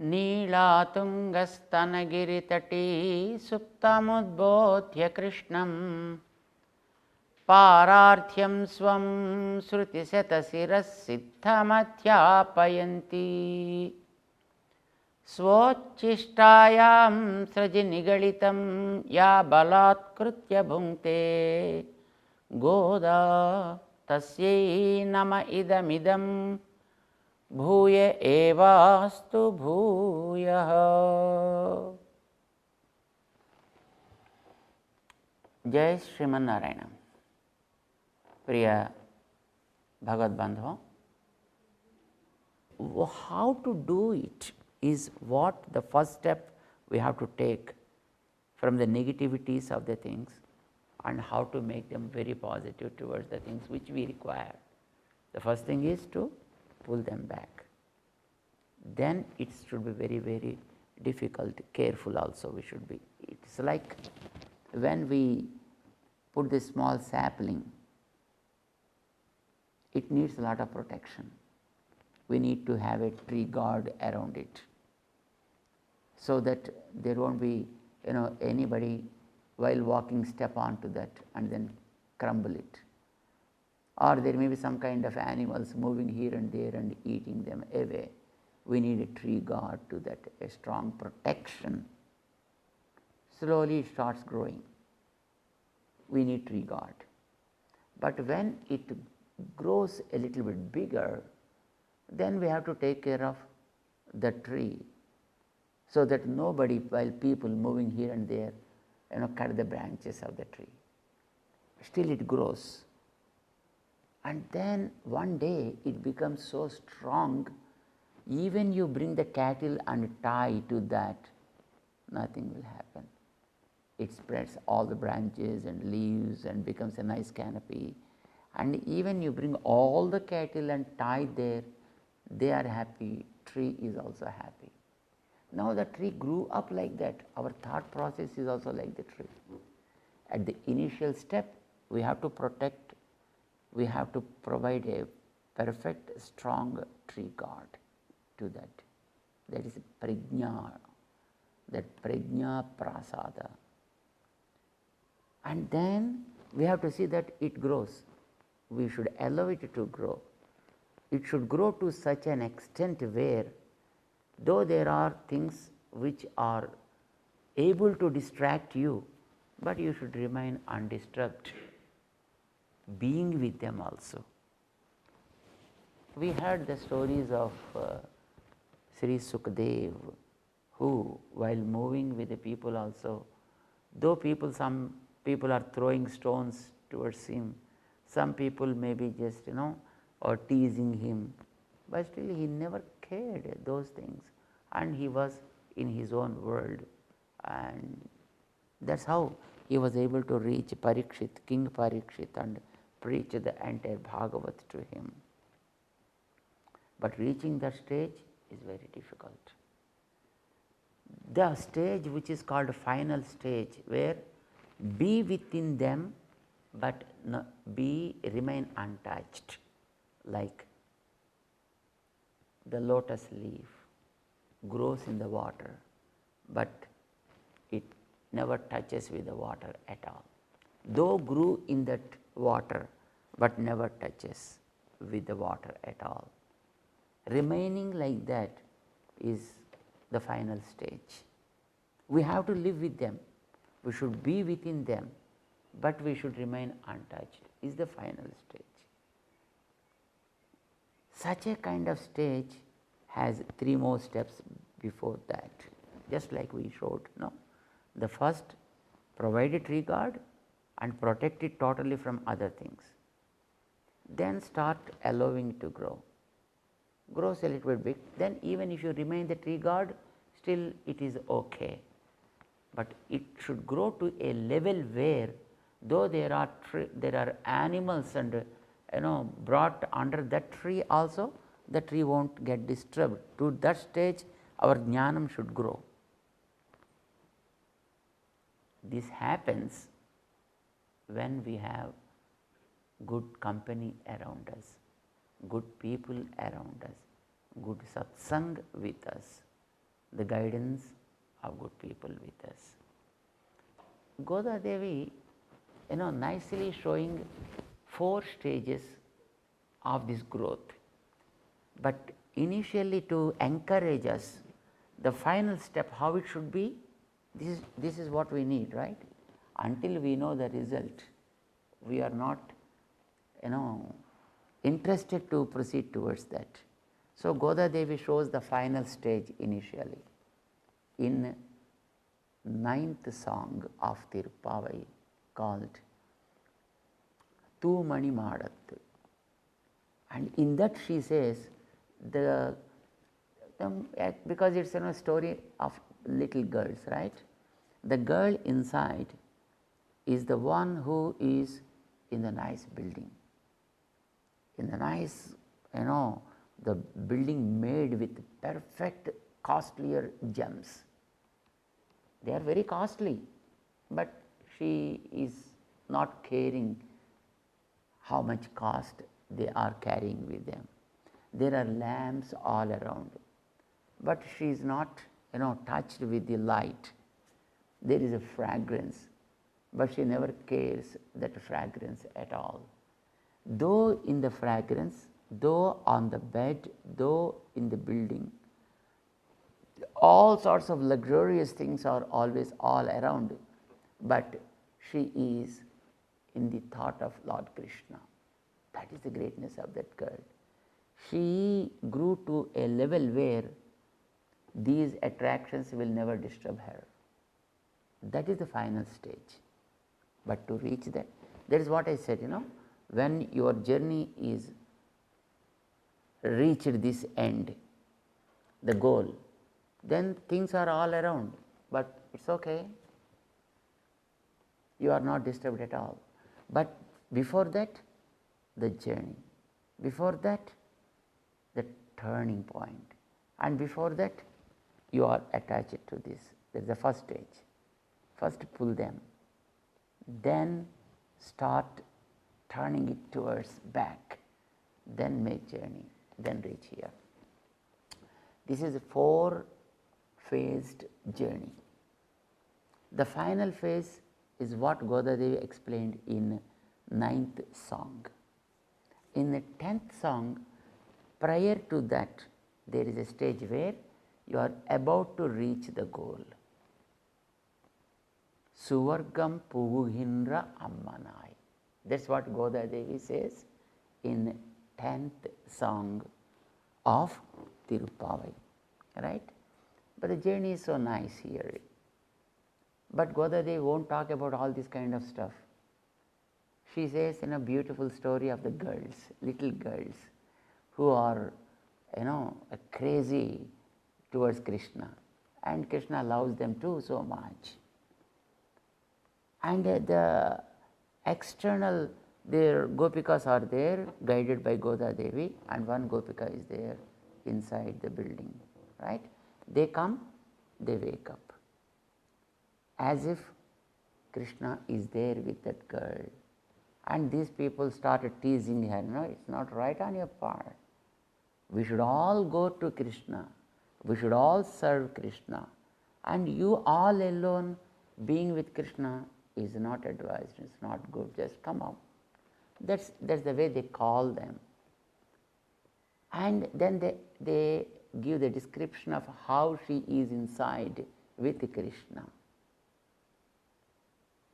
नीलातुङ्गस्तनगिरितटी सुप्तमुद्बोध्य कृष्णं पारार्थ्यं स्वं श्रुतिशतशिरः सिद्धमध्यापयन्ती स्वोच्छिष्टायां सृजि निगलितं या बलात्कृत्य भुङ्क्ते गोदा तस्यै नम इदमिदं भूय एवास्तु भूयः। जय श्रीमन्नारायण। प्रिय भगवत बांधवों, how to do it is what the first step we have to take from the negativities of the things and how to make them very positive towards the things which we require. The first thing is to pull them back. Then it should be very, very difficult, careful also we should be. It's like when we put this small sapling, it needs a lot of protection. We need to have a tree guard around it, so that there won't be anybody while walking step onto that and then crumble it, or there may be some kind of animals moving here and there and eating them away. We need a tree guard to that, a strong protection. Slowly it starts growing. We need tree guard. But when it grows a little bit bigger, then we have to take care of the tree, so that nobody, while people moving here and there, cut the branches of the tree. Still it grows, and then one day it becomes so strong, even you bring the cattle and tie to that, nothing will happen. It spreads all the branches and leaves and becomes a nice canopy, and even you bring all the cattle and tie there, they are happy, tree is also happy. Now the tree grew up like that. Our thought process is also like the tree. At the initial step, we have to protect, we have to provide a perfect, strong tree guard to that. That is prajna, that prajna prasada. And then we have to see that it grows. We should allow it to grow. It should grow to such an extent where, though there are things which are able to distract you, but you should remain undisturbed, being with them also. We heard the stories of Sri Sukdev, who, while moving with the people also, though some people are throwing stones towards him, some people may be just or teasing him, but still he never cared those things, and he was in his own world, and that's how he was able to reach Parikshit, King Parikshit, and preach the entire Bhagavat to him. But reaching that stage is very difficult. The stage which is called final stage, where be within them but remain untouched, like the lotus leaf grows in the water, but it never touches with the water at all. Though grew in that water, but never touches with the water at all. Remaining like that is the final stage. We have to live with them. We should be within them, but we should remain untouched, is the final stage. Such a kind of stage has 3 more steps before that, just like we showed. The first, provide a tree guard and protect it totally from other things. Then start allowing it to grow. Grows a little bit big, then even if you remain the tree guard, still it is okay. But it should grow to a level where, though there are animals and brought under that tree also, the tree won't get disturbed. To that stage, our jnanam should grow. This happens when we have good company around us, good people around us, good satsang with us. the guidance of good people with us. Goda Devi, nicely showing 4 stages of this growth. But initially, to encourage us, the final step, how it should be, this is what we need, right? Until we know the result, we are not, interested to proceed towards that. So, Goda Devi shows the final stage initially in 9th song of Tirupavai called Tu Mani Madattu. And in that she says, because it's a story of little girls, right? The girl inside is the one who is in the nice building, in the nice, the building made with perfect costlier gems. They are very costly, but she is not caring how much cost they are carrying with them. There are lamps all around, but she is not, touched with the light. There is a fragrance, but she never cares that fragrance at all. Though in the fragrance, though on the bed, though in the building, all sorts of luxurious things are always all around, but she is in the thought of Lord Krishna. That is the greatness of that girl. She grew to a level where these attractions will never disturb her. That is the final stage. But to reach that is what I said, when your journey is reached this end, the goal, then things are all around, but it's okay. You are not disturbed at all. But before that, the journey. Before that, the turning point. And before that, you are attached to this. That is the first stage. First pull them, then start turning it towards back, then make journey, then reach here. This is a 4-phased journey. The final phase is what Goda Devi explained in 9th song. In the 10th song, prior to that, there is a stage where you are about to reach the goal. Suvargam Puvuhindra Ammanai. That's what Goda Devi says in 10th song of Tirupavai, right? But the journey is so nice here. But Goda Devi won't talk about all this kind of stuff. She says in a beautiful story of the girls, little girls, who are, crazy towards Krishna, and Krishna loves them too so much. And the external, their gopikas are there, guided by Goda Devi, and one gopika is there inside the building, right? They come, they wake up, as if Krishna is there with that girl. And these people started teasing her, no, it's not right on your part. We should all go to Krishna. We should all serve Krishna. And you all alone being with Krishna is not advised, it's not good, just come out. That's the way they call them. And then they give the description of how she is inside with Krishna.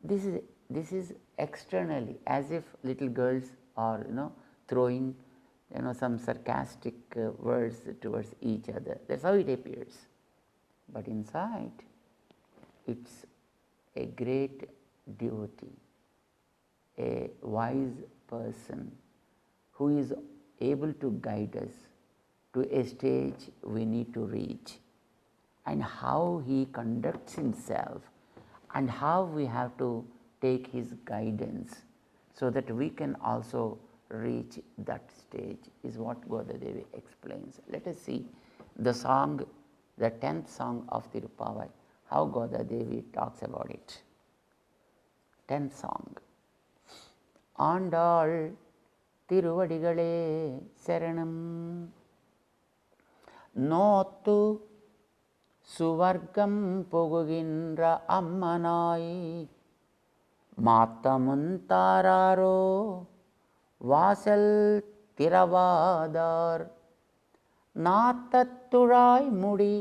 This is externally, as if little girls are, throwing, some sarcastic words towards each other. That's how it appears. But inside, it's a great devotee, a wise person who is able to guide us to a stage we need to reach, and how he conducts himself, and how we have to take his guidance so that we can also reach that stage is what Goda Devi explains. Let us see the song, the 10th song of Tirupavai, how Goda Devi talks about it. 10th song. Andal Tiruvadigale Saranam Notu சுவர்க்கம் புகுகின்ற அம்மனாய் மாத்தமுன் தாராரோ வாசல் திறவாதார் நாத்தத்துழாய் முடி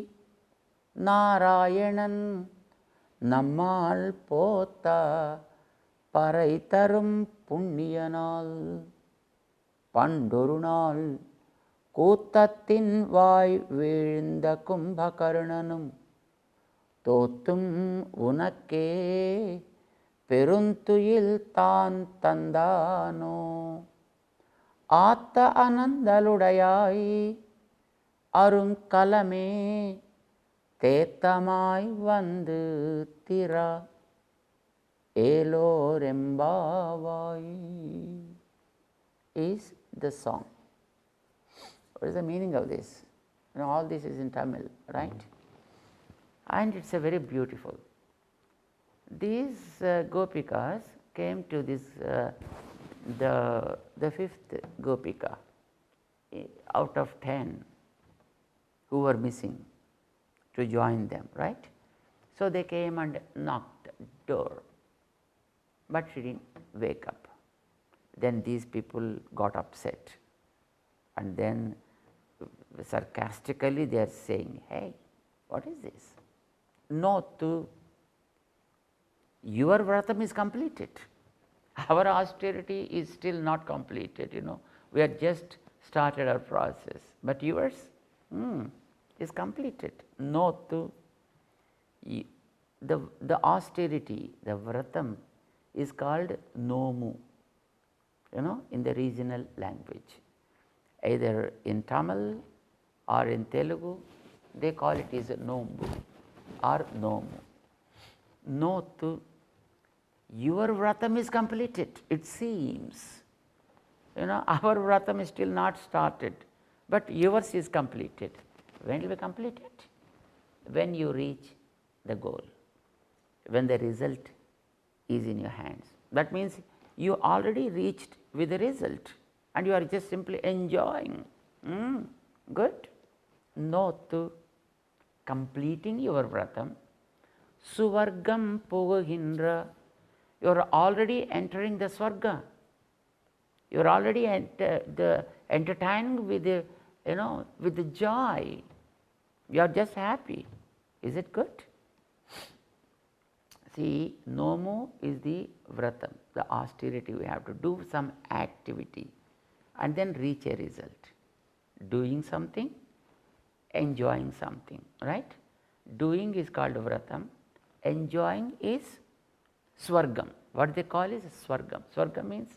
நாராயணன் நம்மால் போத்த பறை தரும் புண்ணியனால் பண்டொரு நாள் கூத்தத்தின் வாய் வீழ்ந்த கும்பகர்ணனும் தோத்தும் உனக்கே பெருந்துயில் தான் தந்தானோ ஆத்த அனந்தலுடையாய் அருங்கலமே தேத்தமாய் வந்து திரா ஏலோரெம்பாவாய் is the song. What is the meaning of this? All this is in Tamil, right? And it's a very beautiful. These gopikas came to this the fifth gopika out of 10 who were missing to join them, right? So they came and knocked door, but she didn't wake up. Then these people got upset, and then sarcastically they are saying, "Hey, what is this? No, to your vratam is completed. Our austerity is still not completed, we are just started our process, but yours is completed. No, to the austerity, the vratam is called nomu, in the regional language. Either in Tamil or in Telugu, they call it as nombu or nomu. No, to your vratam is completed, it seems. Our vratam is still not started, but yours is completed. When will be completed? When you reach the goal, when the result is in your hands. That means you already reached with the result and you are just simply enjoying. Good. No, to completing your vratam, suvargam puguhindra, you are already entering the swarga. You are already entertaining with the, with the joy. You are just happy. Is it good? See, nomu is the vratam, the austerity. We have to do some activity and then reach a result. Doing something, enjoying something, right? Doing is called vratam, enjoying is swargam. What they call is swargam. Swargam means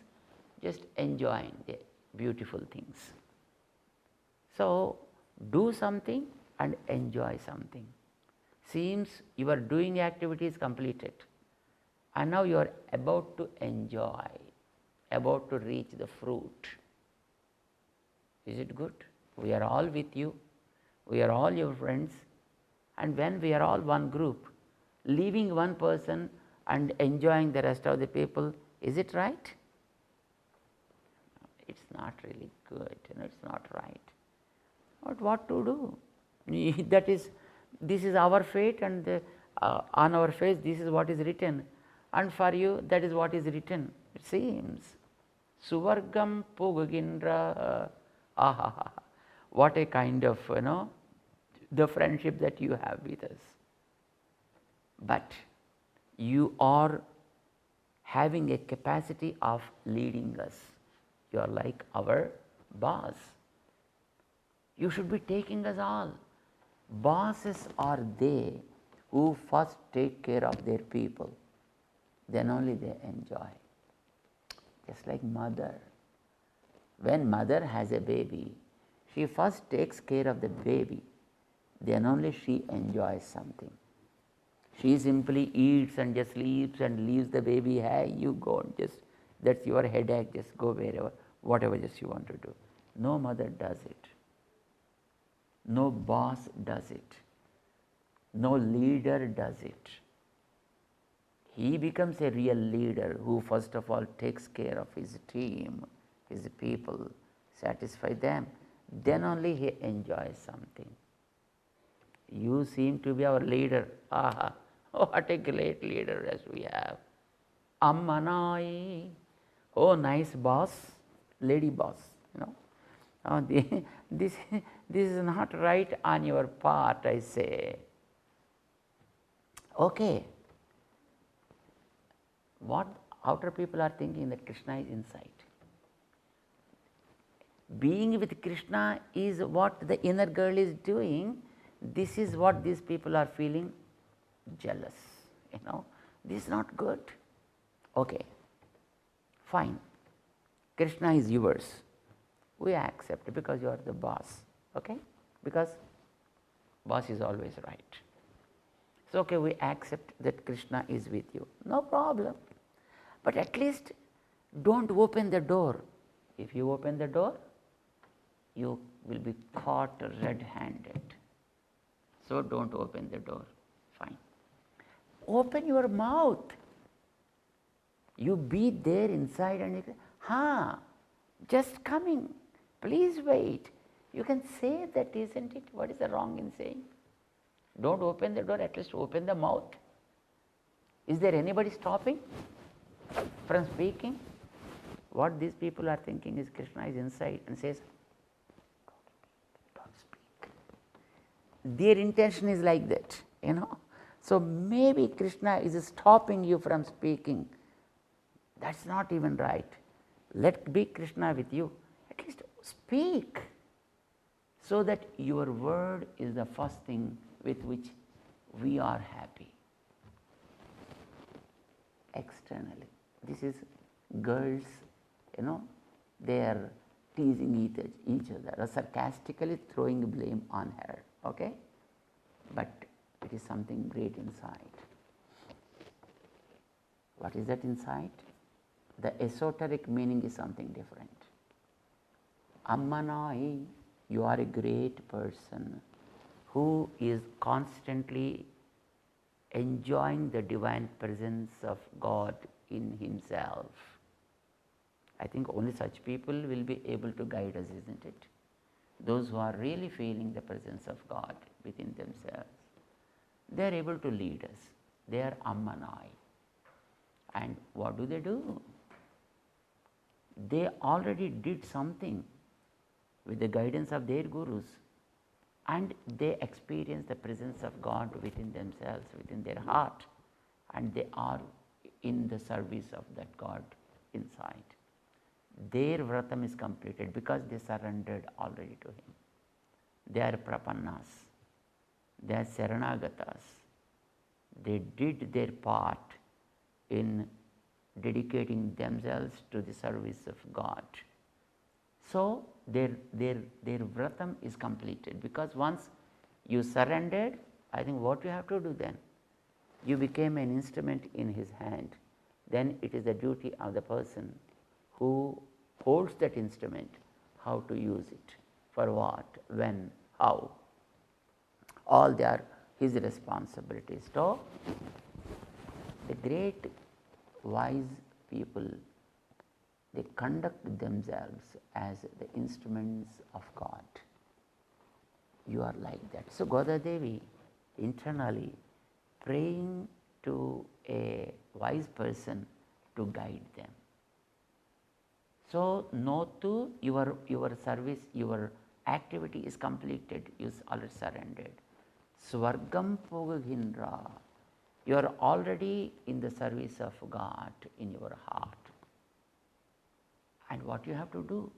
just enjoying the beautiful things. So, do something and enjoy something. Seems your doing activity is completed and now you are about to enjoy, about to reach the fruit. Is it good? We are all with you, we are all your friends, and when we are all one group, leaving one person and enjoying the rest of the people, is it right? It's not really good, it's not right. But what to do? This is our fate, and on our face this is what is written, and for you that is what is written. It seems. Suvargam Pugindra, what a kind of, the friendship that you have with us. But you are having a capacity of leading us. You are like our boss. You should be taking us all. Bosses are they who first take care of their people, then only they enjoy. Just like mother. When mother has a baby, she first takes care of the baby, then only she enjoys something. She simply eats and just sleeps and leaves the baby, hey, you go, just that's your headache, just go wherever, whatever just you want to do. No mother does it. No boss does it. No leader does it. He becomes a real leader who first of all takes care of his team, his people, satisfy them, then only he enjoys something. You seem to be our leader. Aha, what a great leader as we have. Ammanai. Oh, nice boss, lady boss, you know. This, this is not right on your part, I say. Okay. What outer people are thinking that Krishna is inside. Being with Krishna is what the inner girl is doing. This is what these people are feeling jealous, you know. This is not good. Okay, fine. Krishna is yours. We accept because you are the boss. Okay? Because boss is always right. So, okay, we accept that Krishna is with you. No problem. But at least don't open the door. If you open the door, you will be caught red-handed. So, don't open the door. Fine. Open your mouth. You be there inside and you say, just coming. Please wait. You can say that, isn't it? What is the wrong in saying? Don't open the door, at least open the mouth. Is there anybody stopping from speaking? What these people are thinking is Krishna is inside and says, don't speak. Their intention is like that, you know. So maybe Krishna is stopping you from speaking. That's not even right. Let be Krishna with you. At least speak, so that your word is the first thing with which we are happy. Externally, this is girls, you know, they are teasing each other or sarcastically throwing blame on her, okay? But it is something great inside. What is that inside? The esoteric meaning is something different. Ammanai, you are a great person who is constantly enjoying the divine presence of God in himself. I think only such people will be able to guide us, isn't it? Those who are really feeling the presence of God within themselves, they are able to lead us. They are Ammanai. And what do? They already did something with the guidance of their gurus, and they experience the presence of God within themselves, within their heart, and they are in the service of that God inside. Their vratam is completed because they surrendered already to Him. They are prapannas, they are saranagatas. They did their part in dedicating themselves to the service of God. So their vratam is completed, because once you surrendered, I think what you have to do then? You became an instrument in His hand. Then it is the duty of the person who holds that instrument, how to use it, for what, when, how. All they are His responsibilities. So the great wise people, they conduct themselves as the instruments of God. You are like that. So Goda Devi internally praying to a wise person to guide them. So Notu, your service, your activity is completed, you already surrendered. Swargam Pogahinra, you are already in the service of God in your heart. And what you have to do?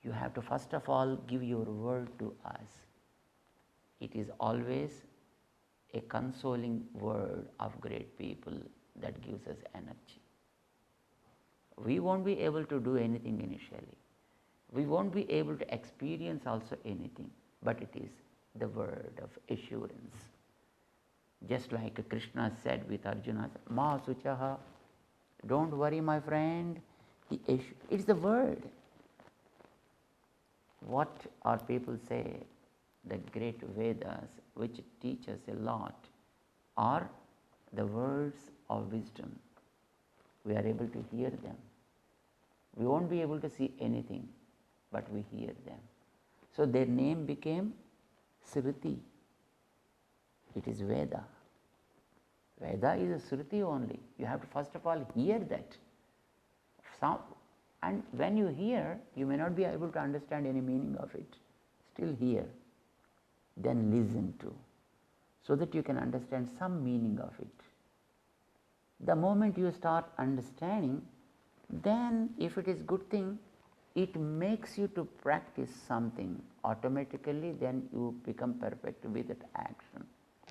You have to first of all give your word to us. It is always a consoling word of great people that gives us energy. We won't be able to do anything initially. We won't be able to experience also anything, but it is the word of assurance. Just like Krishna said with Arjuna, Ma Suchaha, don't worry my friend, it's the word. What our people say, the great Vedas, which teach us a lot, are the words of wisdom. We are able to hear them. We won't be able to see anything, but we hear them. So their name became Smriti. It is Veda. Veda is a Smriti only. You have to first of all hear that. And when you hear, you may not be able to understand any meaning of it. Still hear, then listen to, so that you can understand some meaning of it. The moment you start understanding, then if it is good thing, it makes you to practice something automatically, then you become perfect with that action,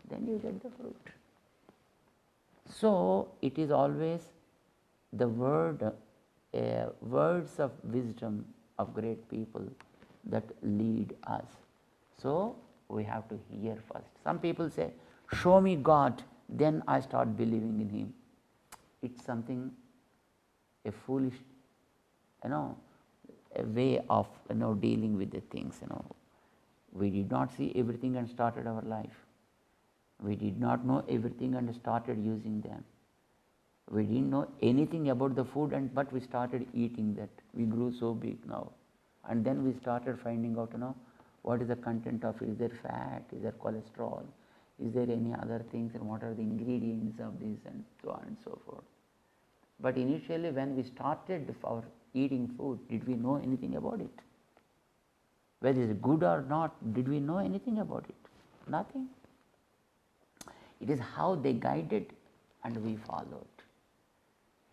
then you get the fruit. So it is always the words of wisdom of great people that lead us. So we have to hear first. Some people say, show me God, then I start believing in Him. It's something, a foolish, a way of dealing with the things. We did not see everything and started our life. We did not know everything and started using them. We didn't know anything about the food, but we started eating that. We grew so big now. And then we started finding out, what is the content of it? Is there fat? Is there cholesterol? Is there any other things? And what are the ingredients of this? And so on and so forth. But initially when we started our eating food, did we know anything about it? Whether it is good or not, did we know anything about it? Nothing. It is how they guided and we followed.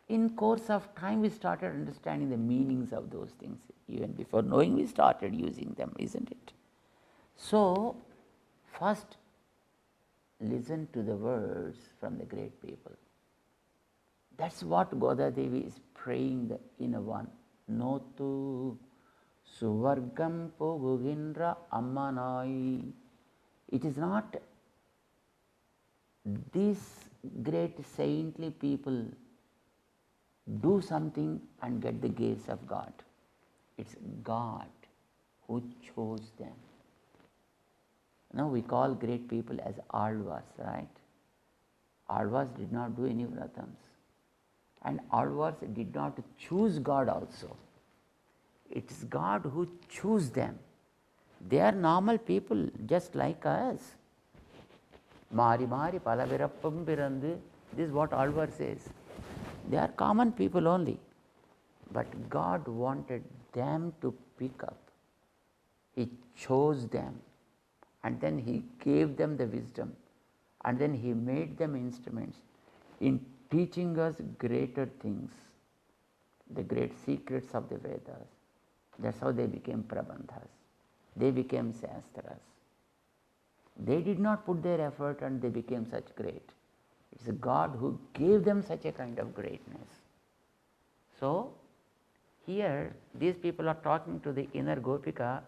In course of time, we started understanding the meanings of those things. Even before knowing, we started using them, isn't it? So, first, listen to the words from the great people. That's what Goda Devi is praying the inner one. Notu suvargam pogugindra ammanai. It is not these great saintly people do something and get the gaze of God. It's God who chose them. Now we call great people as Alvas, right? Alvas did not do any vratams. And Alvas did not choose God also. It's God who chose them. They are normal people just like us. Mari Mari Palavirappam Pirandu. This is what Alvar says. They are common people only. But God wanted them to pick up. He chose them. And then He gave them the wisdom. And then He made them instruments in teaching us greater things, the great secrets of the Vedas. That's how they became Prabandhas. They became Shastras. They did not put their effort and they became such great. It's God who gave them such a kind of greatness. So, here these people are talking to the inner Gopika,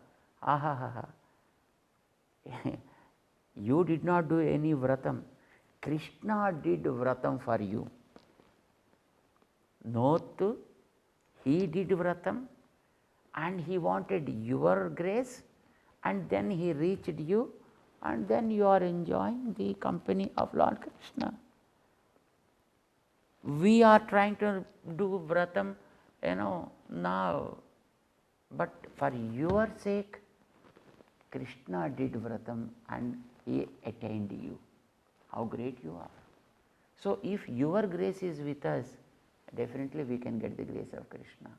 you did not do any vratam. Krishna did vratam for you. Notu, He did vratam and He wanted your grace, and then He reached you, and then you are enjoying the company of Lord Krishna. We are trying to do vratam, now, but for your sake, Krishna did vratam and He attained you. How great you are. So, if your grace is with us, definitely we can get the grace of Krishna.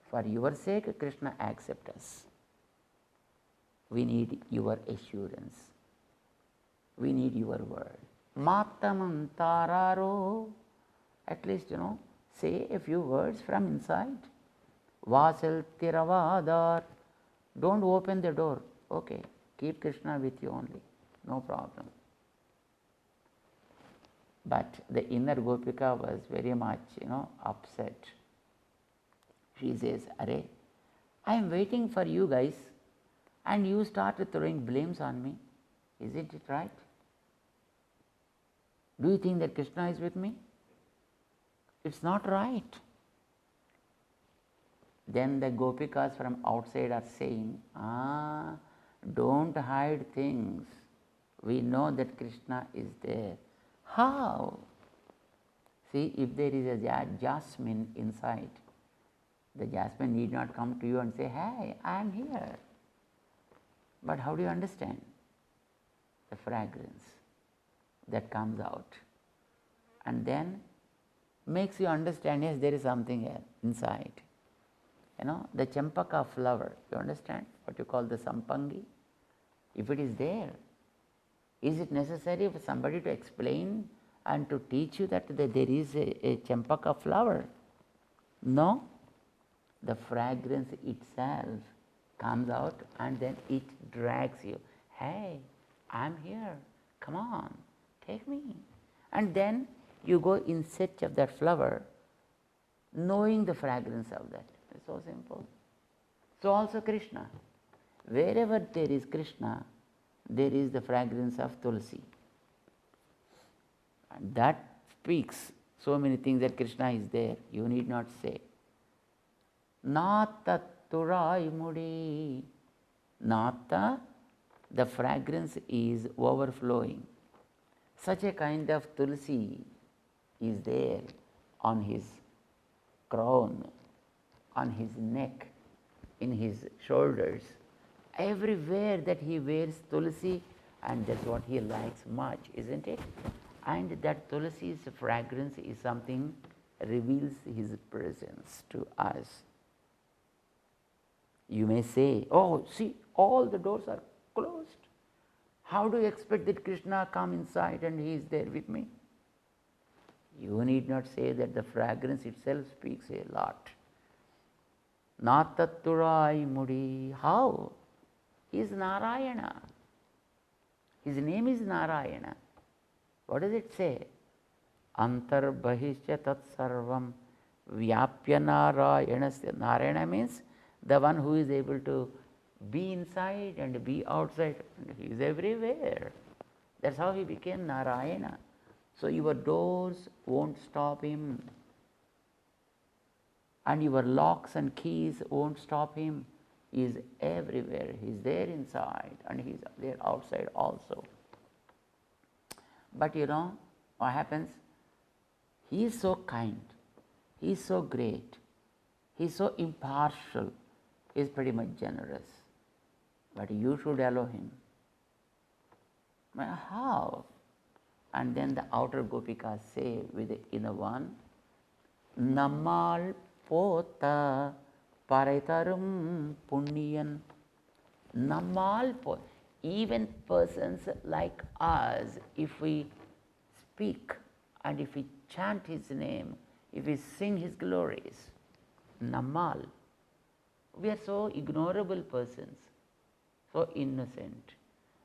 For your sake, Krishna accept us. We need your assurance. We need your word. Matamam tararo. At least, say a few words from inside. Vasal tiravadar. Don't open the door. Okay, keep Krishna with you only. No problem. But the inner Gopika was very much, upset. She says, Arey, I am waiting for you guys and you started throwing blames on me. Isn't it right? Do you think that Krishna is with me? It's not right. Then the Gopikas from outside are saying, don't hide things. We know that Krishna is there. How? See, if there is a jasmine inside, the jasmine need not come to you and say, hey, I am here. But how do you understand? the fragrance that comes out, and then makes you understand, yes, there is something here inside. The champaka flower, you understand what you call the sampangi? If it is there, is it necessary for somebody to explain and to teach you that there is a champaka flower? No. The fragrance itself comes out and then it drags you. Hey, I'm here. Come on, take me. And then you go in search of that flower, knowing the fragrance of that. It's so simple. So also Krishna. Wherever there is Krishna, there is the fragrance of Tulsi. And that speaks so many things that Krishna is there. You need not say. Nata turai mudi. Nata, the fragrance is overflowing. Such a kind of Tulsi is there on his crown, on his neck, in his shoulders. Everywhere that he wears Tulsi, and that's what he likes much, isn't it? And that Tulsi's fragrance is something, reveals his presence to us. You may say, oh, see, all the doors are closed. How do you expect that Krishna come inside and he is there with me? You need not say that. The fragrance itself speaks a lot. Nataturai mudi. How? He is Narayana. His name is Narayana. What does it say? Antarbahishya tat sarvam vyapya Narayanasya. Narayana means the one who is able to be inside and be outside. He is everywhere. That's how he became Narayana. So your doors won't stop him, and your locks and keys won't stop him. He is everywhere. He is there inside and he is there outside also. But what happens? He is so kind. He is so great. He is so impartial. He is pretty much generous. But you should allow him. How? And then the outer gopikas say with the inner one, Nammal pota paraitarum punyan. Nammal pota. Even persons like us, if we speak and if we chant his name, if we sing his glories, Nammal. We are so ignorable persons, so innocent.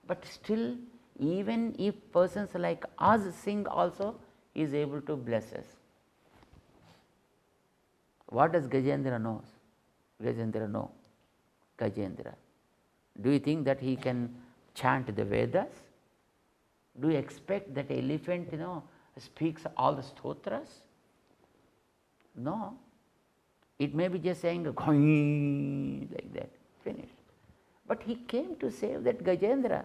But still, even if persons like us sing also, he is able to bless us. What does Gajendra know? Gajendra know. Gajendra. Do you think that he can chant the Vedas? Do you expect that elephant, speaks all the stotras? No. It may be just saying like that, finished. But he came to save that Gajendra.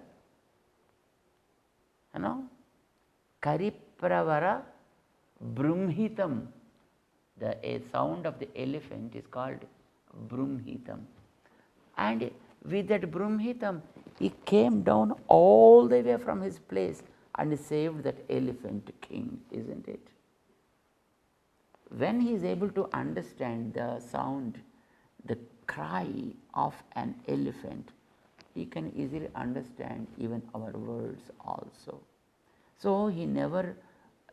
Karipravara Brumhitam. The sound of the elephant is called Brumhitam. And with that Brumhitam, he came down all the way from his place and saved that elephant king, isn't it? When he is able to understand the sound, the cry of an elephant, he can easily understand even our words also. So he never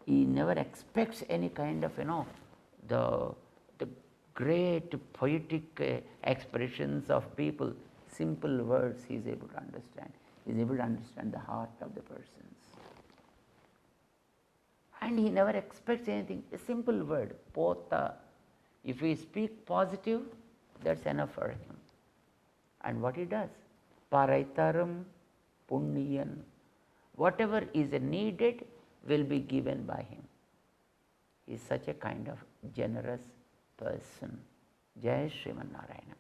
expects any kind of the great poetic expressions of people. Simple words he is able to understand. He is able to understand the heart of the persons. And he never expects anything. A simple word, pota. If we speak positive, that's enough for him. And what he does? Paraitaram punyan. Whatever is needed will be given by him. He is such a kind of generous person. Jai Sriman Narayana.